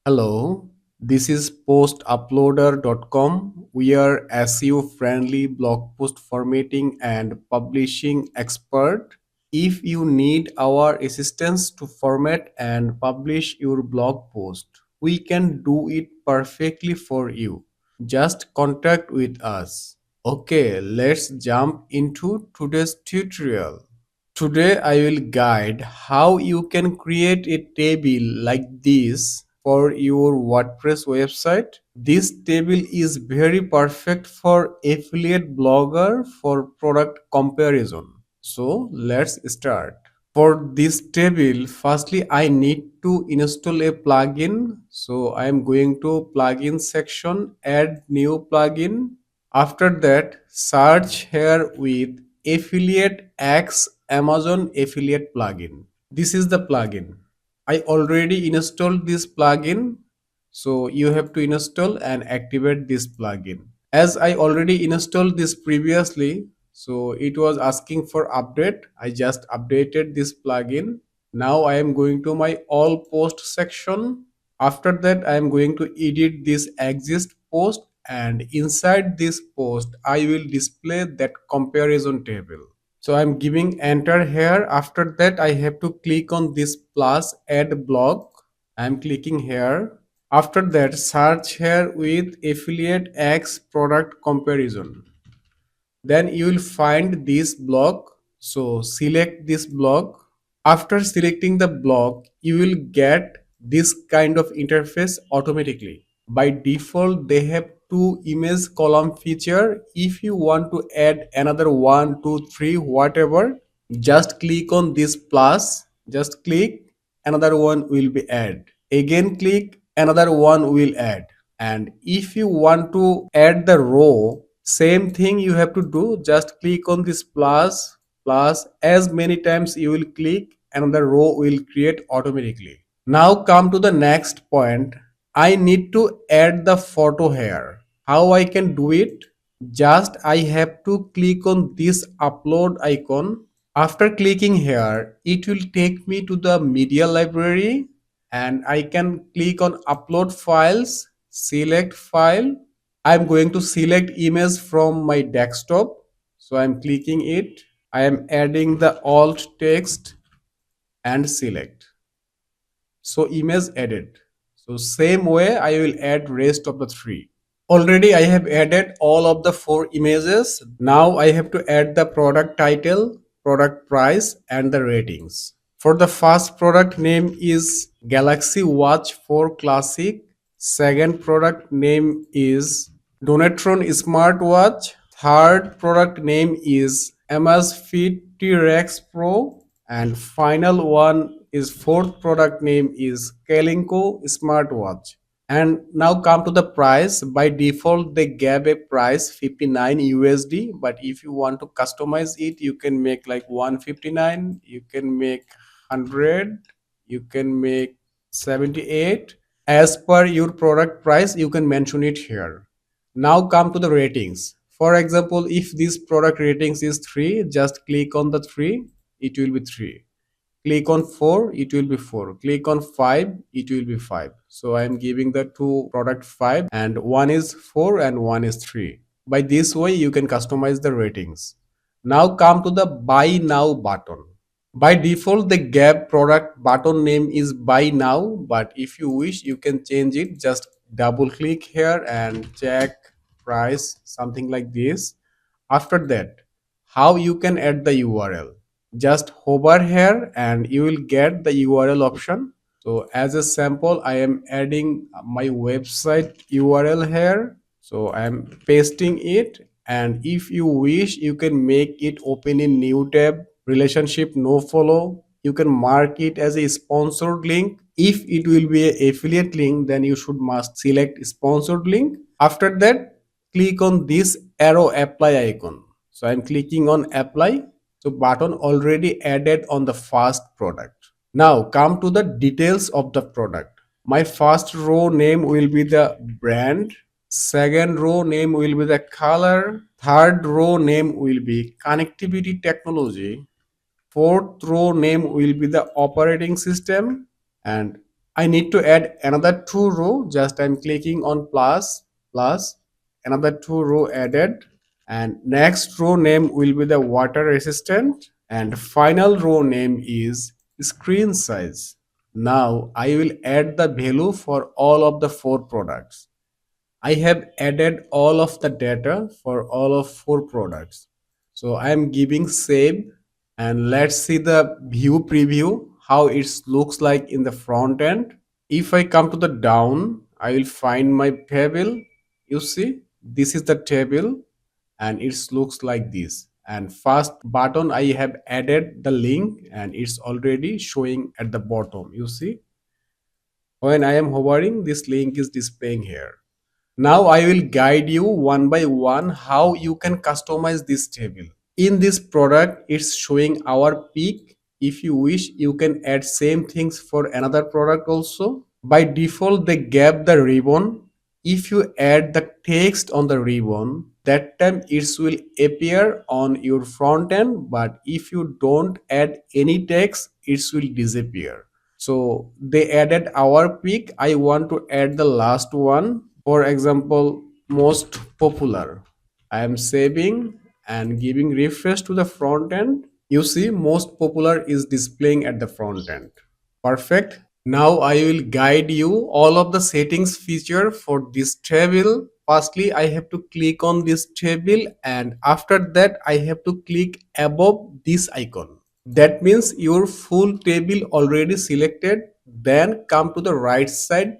Hello, this is postuploader.com. We are SEO-friendly blog post formatting and publishing expert. If you need our assistance to format and publish your blog post, we can do it perfectly for you. Just contact with us. Okay, let's jump into today's tutorial. Today I will guide how you can create a table like this for your WordPress website. This table is very perfect for affiliate blogger for product comparison. So let's start. For this table, firstly I need to install a plugin. So I am going to plugin section, add new plugin. After that, search here with affiliate X Amazon affiliate plugin. This is the plugin. I already installed this plugin. So you have to install and activate this plugin. As I already installed this previously, so it was asking for update. I just updated this plugin. Now I am going to my all post section. After that, I am going to edit this exist post, and inside this post I will display that comparison table. So I'm giving enter here. After that, I have to click on this plus add block. I'm clicking here. After that, search here with affiliate X product comparison. Then you will find this block. So select this block. After selecting the block, you will get this kind of interface automatically. By default, they have two image column feature. If you want to add another one, two, three, whatever, just click on this plus, just click, another one will be add. Again click, another one will add. And if you want to add the row, same thing you have to do, just click on this plus, as many times you will click, another row will create automatically. Now come to the next point. I need to add the photo here. How I can do it? Just I have to click on this upload icon. After clicking here, it will take me to the media library, and I can click on upload files, select file. I'm going to select image from my desktop. So I'm clicking it. I am adding the alt text and select. So image added. So same way I will add rest of the three. Already I have added all of the four images. Now I have to add the product title, product price, and the ratings. For the first product name is Galaxy Watch 4 Classic. Second product name is Donatron Smartwatch. Third product name is Amazfit T-Rex Pro. And final one is fourth product name is Kalinko Smartwatch. And now come to the price. By default they gave a price 59 USD, but if you want to customize it, you can make like 159, you can make 100, you can make 78. As per your product price, you can mention it here. Now come to the ratings. For example, if this product ratings is 3, just click on the 3, it will be 3. Click on 4, it will be 4. Click on 5, it will be 5. So I am giving the two product 5, and one is 4 and one is 3. By this way you can customize the ratings. Now come to the buy now button. By default the gap product button name is buy now, but if you wish you can change it. Just double click here and check price, something like this. After that, how you can add the URL? Just hover here and you will get the URL option. So as a sample, I am adding my website URL here. So I am pasting it, and if you wish you can make it open in new tab, relationship no follow. You can mark it as a sponsored link. If it will be an affiliate link, then you should must select sponsored link. After that, click on this arrow apply icon. So I'm clicking on apply. So button already added on the first product. Now come to the details of the product. My first row name will be the brand. Second row name will be the color. Third row name will be connectivity technology. Fourth row name will be the operating system. And I need to add another two row. Just I'm clicking on plus, another two row added, and next row name will be the water resistant, and final row name is screen size. Now I will add the value for all of the four products. I have added all of the data for all of four products. So I am giving save, and let's see the view preview how it looks like in the front end. If I come to the down, I will find my table. You see, this is the table and it looks like this. And first button, I have added the link and it's already showing at the bottom. You see, when I am hovering, this link is displaying here. Now I will guide you one by one how you can customize this table. In this product, it's showing our peak. If you wish, you can add same things for another product also. By default, they gave the ribbon. If you add the text on the ribbon, that time it will appear on your front end. But if you don't add any text, it will disappear. So they added our pick. I want to add the last one. For example, most popular. I am saving and giving refresh to the front end. You see, most popular is displaying at the front end. Perfect. Now I will guide you all of the settings feature for this table. Firstly, I have to click on this table, and after that I have to click above this icon. That means your full table already selected. Then come to the right side,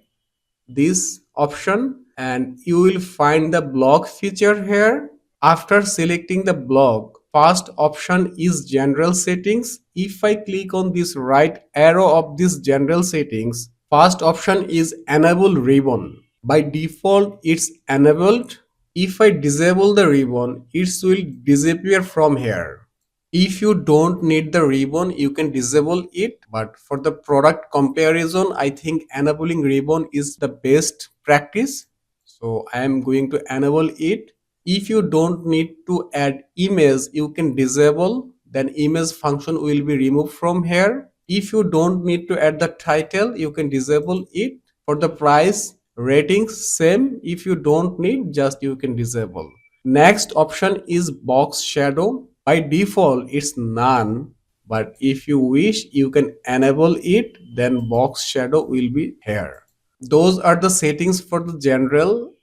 this option, and you will find the block feature here. After selecting the block, first option is general settings. If I click on this right arrow of this general settings, first option is enable ribbon. By default it's enabled. If I disable the ribbon, it will disappear from here. If you don't need the ribbon, you can disable it. But for the product comparison, I think enabling ribbon is the best practice. So I am going to enable it. If you don't need to add image, you can disable. Then image function will be removed from here. If you don't need to add the title, you can disable it. For the price, ratings, same. If you don't need, just you can disable. Next option is box shadow. By default, it's none, but if you wish, you can enable it, then box shadow will be here. Those are the settings for the general.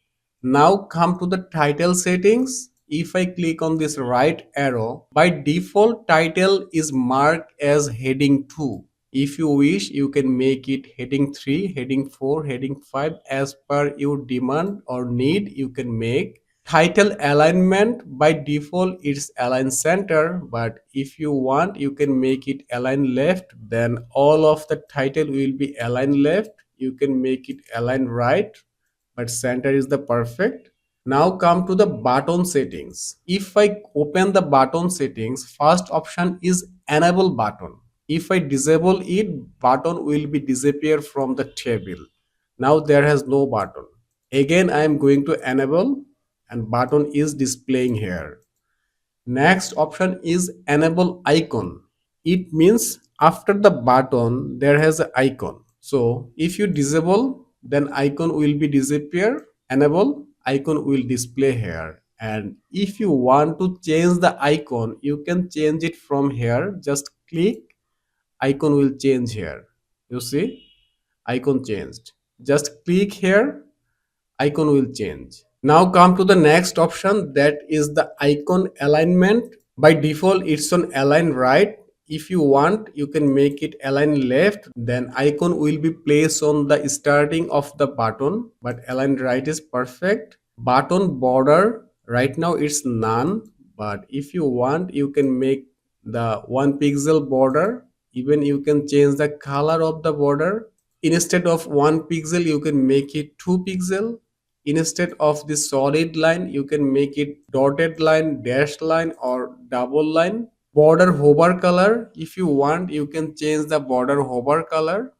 Now come to the title settings. If I click on this right arrow, by default title is marked as heading 2. If you wish, you can make it heading 3, heading 4, heading 5 as per your demand or need. You can make title alignment. By default it's align center, but if you want, you can make it align left. Then all of the title will be align left. You can make it align right, but center is the perfect. Now come to the button settings. If I open the button settings, first option is enable button. If I disable it, button will be disappear from the table. Now there has no button. Again I am going to enable, and button is displaying here. Next option is enable icon. It means after the button there has an icon. So if you disable, then icon will be disappear. Enable, icon will display here. And if you want to change the icon, you can change it from here. Just click, icon will change here. You see, icon changed. Just click here, icon will change. Now come to the next option, that is the icon alignment. By default it's on align right. If you want, you can make it align left. Then icon will be placed on the starting of the button, but align right is perfect. Button border, right now it's none, but if you want, you can make the 1 pixel border. Even you can change the color of the border. Instead of 1 pixel, you can make it 2 pixel. Instead of the solid line, you can make it dotted line, dashed line, or double line. Border hover color, if you want, you can change the border hover color.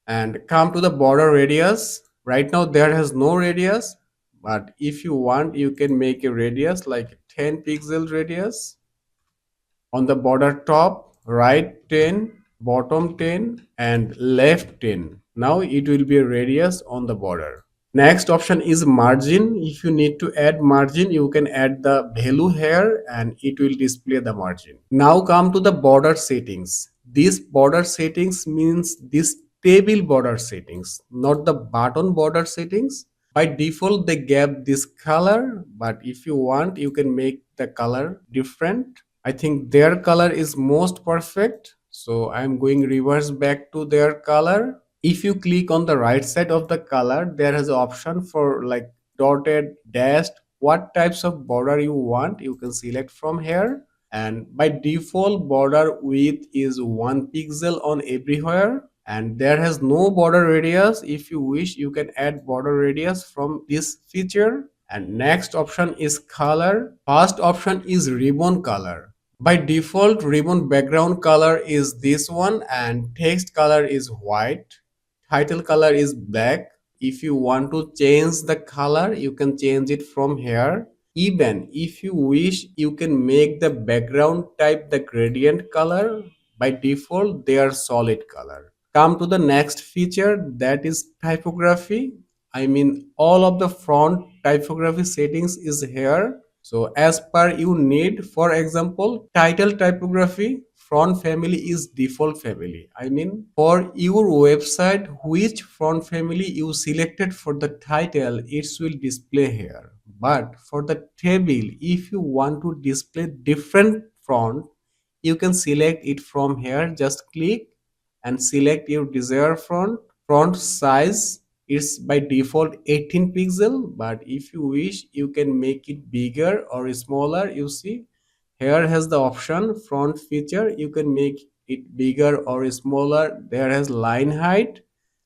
And come to the border radius. Right now there has no radius, but if you want, you can make a radius like 10 pixel radius. On the border top, right 10, bottom 10, and left 10. Now it will be a radius on the border. Next option is margin. If you need to add margin, you can add the value here and it will display the margin. Now come to the border settings. This border settings means this table border settings, not the button border settings. By default, they gave this color, but if you want, you can make the color different. I think their color is most perfect. So I'm going reverse back to their color. If you click on the right side of the color, there is an option for like dotted, dashed, what types of border you want, you can select from here. And by default, border width is 1 pixel on everywhere, and there has no border radius. If you wish, you can add border radius from this feature. And next option is color. First option is ribbon color. By default, ribbon background color is this one and text color is white. Title color is black. If you want to change the color, you can change it from here. Even if you wish, you can make the background type the gradient color. By default, they are solid color. Come to the next feature, that is typography. I mean, all of the font typography settings is here. So as per you need, for example, title typography, font family is default family. I mean, for your website, which font family you selected for the title, it will display here. But for the table, if you want to display different font, you can select it from here. Just click and select your desired font size. It's by default 18 pixel, but if you wish, you can make it bigger or smaller. You see here has the option font feature. You can make it bigger or smaller. There has line height,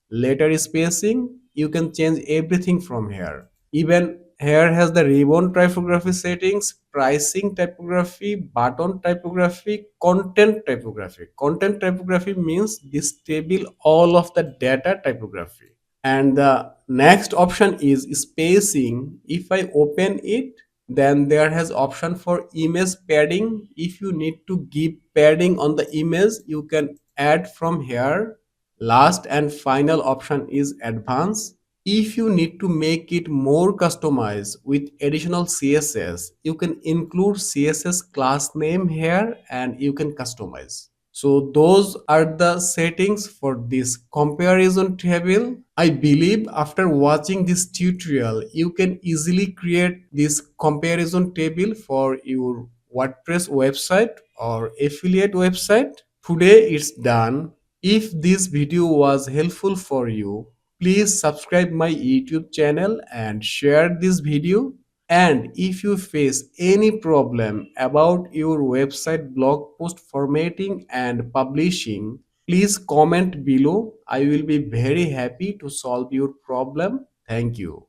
letter spacing. You can change everything from here. Even here has the ribbon typography settings, pricing typography, button typography, content typography. Content typography means this table all of the data typography. And the next option is spacing. If I open it, then there has option for image padding. If you need to give padding on the image, you can add from here. Last and final option is advanced. If you need to make it more customized with additional CSS, you can include CSS class name here and you can customize. So those are the settings for this comparison table. I believe after watching this tutorial, you can easily create this comparison table for your WordPress website or affiliate website. Today it's done. If this video was helpful for you, please subscribe my YouTube channel and share this video. And if you face any problem about your website blog post formatting and publishing, please comment below. I will be very happy to solve your problem. Thank you.